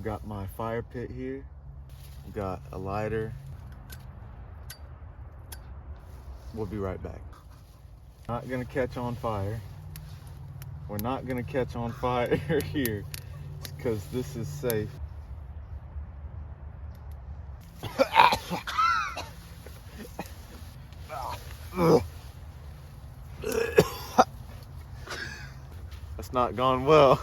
got my fire pit here. Got a lighter. We'll be right back. Not gonna catch on fire. We're not gonna catch on fire here because this is safe. That's not gone well.